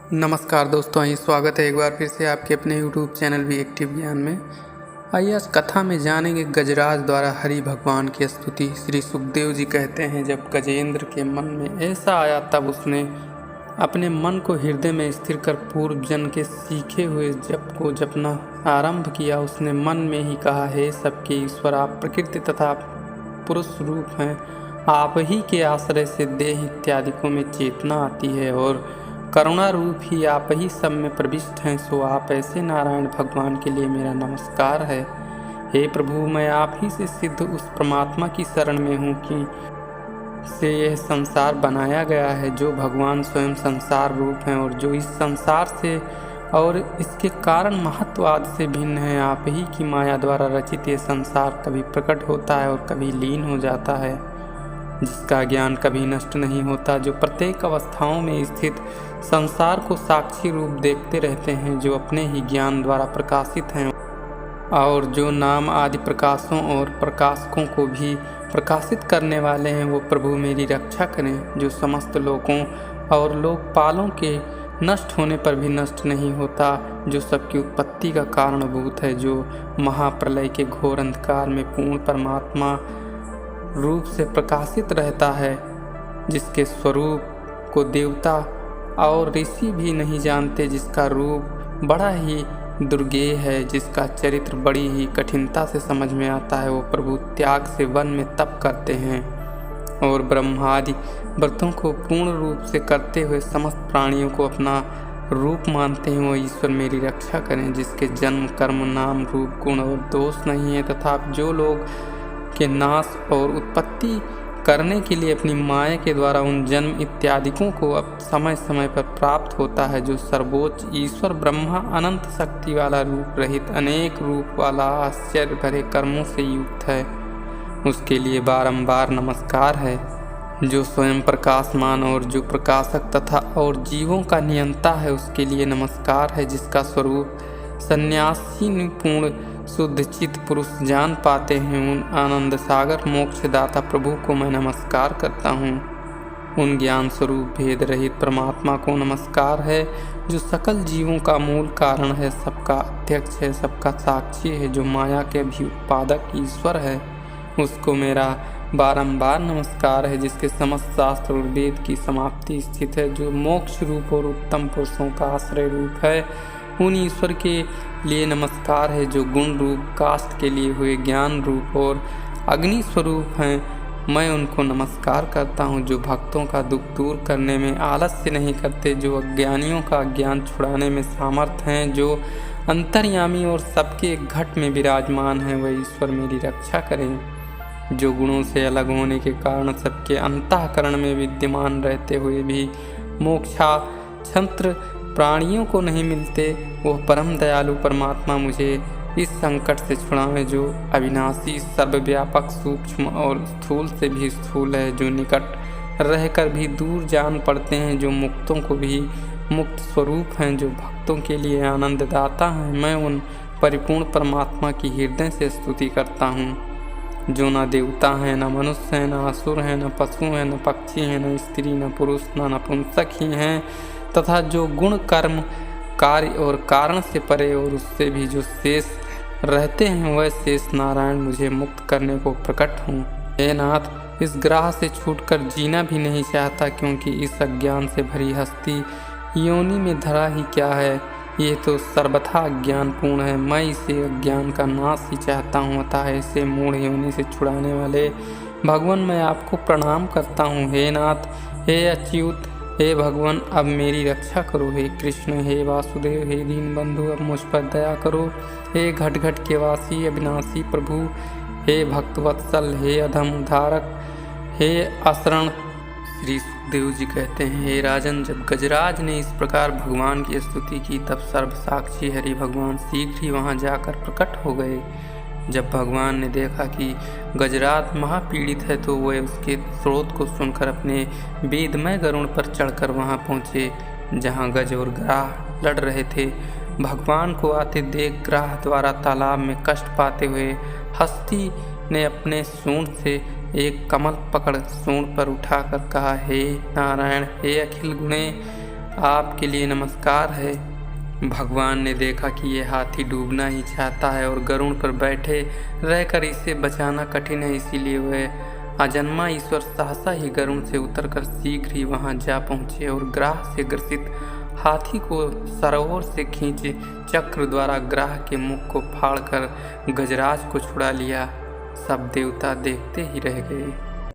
नमस्कार दोस्तों, आइए स्वागत है एक बार फिर से आपके अपने YouTube चैनल भी एक्टिव ज्ञान में। आइए आज कथा में जानेंगे गजराज द्वारा हरि भगवान की स्तुति। श्री सुखदेव जी कहते हैं, जब गजेंद्र के मन में ऐसा आया तब उसने अपने मन को हृदय में स्थिर कर पूर्व जन्म के सीखे हुए जप को जपना आरंभ किया। उसने मन में ही कहा, हे सबके ईश्वर, आप प्रकृति तथा पुरुष रूप हैं। आप ही के आश्रय से देह इत्यादिकों में चेतना आती है और करुणा रूप ही आप ही सब में प्रविष्ट हैं। सो आप ऐसे नारायण भगवान के लिए मेरा नमस्कार है। हे प्रभु, मैं आप ही से सिद्ध उस परमात्मा की शरण में हूँ कि से यह संसार बनाया गया है, जो भगवान स्वयं संसार रूप हैं और जो इस संसार से और इसके कारण महत्व आदि से भिन्न है। आप ही की माया द्वारा रचित ये संसार कभी प्रकट होता है और कभी लीन हो जाता है, जिसका ज्ञान कभी नष्ट नहीं होता, जो प्रत्येक अवस्थाओं में स्थित संसार को साक्षी रूप देखते रहते हैं, जो अपने ही ज्ञान द्वारा प्रकाशित हैं और जो नाम आदि प्रकाशों और प्रकाशकों को भी प्रकाशित करने वाले हैं। वो प्रभु मेरी रक्षा करें, जो समस्त लोकों और लोकपालों के नष्ट होने पर भी नष्ट नहीं होता, जो सबकी उत्पत्ति का कारणभूत है, जो महाप्रलय के घोर अंधकार में पूर्ण परमात्मा रूप से प्रकाशित रहता है, जिसके स्वरूप को देवता और ऋषि भी नहीं जानते, जिसका रूप बड़ा ही दुर्गेय है, जिसका चरित्र बड़ी ही कठिनता से समझ में आता है। वो प्रभु त्याग से वन में तप करते हैं और ब्रह्मादि व्रतों को पूर्ण रूप से करते हुए समस्त प्राणियों को अपना रूप मानते हैं। वो ईश्वर मेरी रक्षा करें, जिसके जन्म कर्म नाम रूप गुण और दोष नहीं है, तथा जो लोग के नाश और उत्पत्ति करने के लिए अपनी माया के द्वारा उन जन्म इत्यादिकों को अब समय समय पर प्राप्त होता है, जो सर्वोच्च ईश्वर ब्रह्मा अनंत शक्ति वाला रूप रहित अनेक रूप वाला आश्चर्य भरे कर्मों से युक्त है, उसके लिए बारंबार नमस्कार है। जो स्वयं प्रकाशमान और जो प्रकाशक तथा और जीवों का नियंता है, उसके लिए नमस्कार है, जिसका स्वरूप सन्यासी निपुण शुद्ध चित्त पुरुष जान पाते हैं। उन आनंद सागर मोक्षदाता प्रभु को मैं नमस्कार करता हूँ। उन ज्ञान स्वरूप भेद रहित परमात्मा को नमस्कार है, जो सकल जीवों का मूल कारण है, सबका अध्यक्ष है, सबका साक्षी है, जो माया के भी उत्पादक ईश्वर है। उसको मेरा बारंबार नमस्कार है, जिसके समस्त शास्त्र और वेद की समाप्ति स्थित है, जो मोक्ष रूप और उत्तम पुरुषों का आश्रय रूप है। उन ईश्वर के लिए नमस्कार है, जो गुण रूप काष्ठ के लिए हुए ज्ञान रूप और अग्नि स्वरूप हैं। मैं उनको नमस्कार करता हूँ, जो भक्तों का दुख दूर करने में आलस्य नहीं करते, जो अज्ञानियों का ज्ञान छुड़ाने में सामर्थ हैं, जो अंतर्यामी और सबके घट में विराजमान हैं। वह ईश्वर मेरी रक्षा करें, जो गुणों से अलग होने के कारण सबके अंतःकरण में विद्यमान रहते हुए भी मोक्षाक्षंत्र प्राणियों को नहीं मिलते। वह परम दयालु परमात्मा मुझे इस संकट से छुड़ावे, जो अविनाशी सर्वव्यापक सूक्ष्म और स्थूल से भी स्थूल है, जो निकट रहकर भी दूर जान पड़ते हैं, जो मुक्तों को भी मुक्त स्वरूप हैं, जो भक्तों के लिए आनंददाता हैं। मैं उन परिपूर्ण परमात्मा की हृदय से स्तुति करता हूँ, जो न देवता हैं, न मनुष्य हैं, न असुर हैं, न पशु हैं, न पक्षी हैं, न स्त्री, न पुरुष, न नपुंसक ही हैं, तथा जो गुण कर्म कार्य और कारण से परे और उससे भी जो शेष रहते हैं, वह शेष नारायण मुझे मुक्त करने को प्रकट हूँ। हे नाथ, इस ग्राह से छूटकर जीना भी नहीं चाहता, क्योंकि इस अज्ञान से भरी हस्ती योनि में धरा ही क्या है, ये तो सर्वथा अज्ञानपूर्ण है। मैं इसे अज्ञान का नाश ही चाहता हूँ। अतः ऐसे मूढ़ योनि से छुड़ाने वाले भगवान, मैं आपको प्रणाम करता हूँ। हे नाथ, हे अच्युत, हे भगवान, अब मेरी रक्षा करो। हे कृष्ण, हे वासुदेव, हे दीन बंधु, अब मुझ पर दया करो। हे घट घट के वासी अविनाशी प्रभु, हे भक्तवत्सल, हे अधम उद्धारक, हे असरण। श्री सुखदेव जी कहते हैं, हे राजन, जब गजराज ने इस प्रकार भगवान की स्तुति की, तब सर्वसाक्षी हरि भगवान शीघ्र ही वहाँ जाकर प्रकट हो गए। जब भगवान ने देखा कि गजराज महापीड़ित है, तो वह उसके स्रोत को सुनकर अपने वेदमय गरुड़ पर चढ़कर वहां पहुंचे, जहां गज और ग्राह लड़ रहे थे। भगवान को आते देख ग्राह द्वारा तालाब में कष्ट पाते हुए हस्ती ने अपने सूंड से एक कमल पकड़ सूंड पर उठाकर कहा, हे नारायण, हे अखिल गुणे आपके लिए नमस्कार है। भगवान ने देखा कि ये हाथी डूबना ही चाहता है और गरुड़ पर बैठे रहकर इसे बचाना कठिन है, इसीलिए वह अजन्मा ईश्वर सहसा ही गरुड़ से उतरकर शीघ्र ही वहां जा पहुंचे और ग्राह से ग्रसित हाथी को सरोवर से खींचे चक्र द्वारा ग्राह के मुख को फाड़कर गजराज को छुड़ा लिया। सब देवता देखते ही रह गए।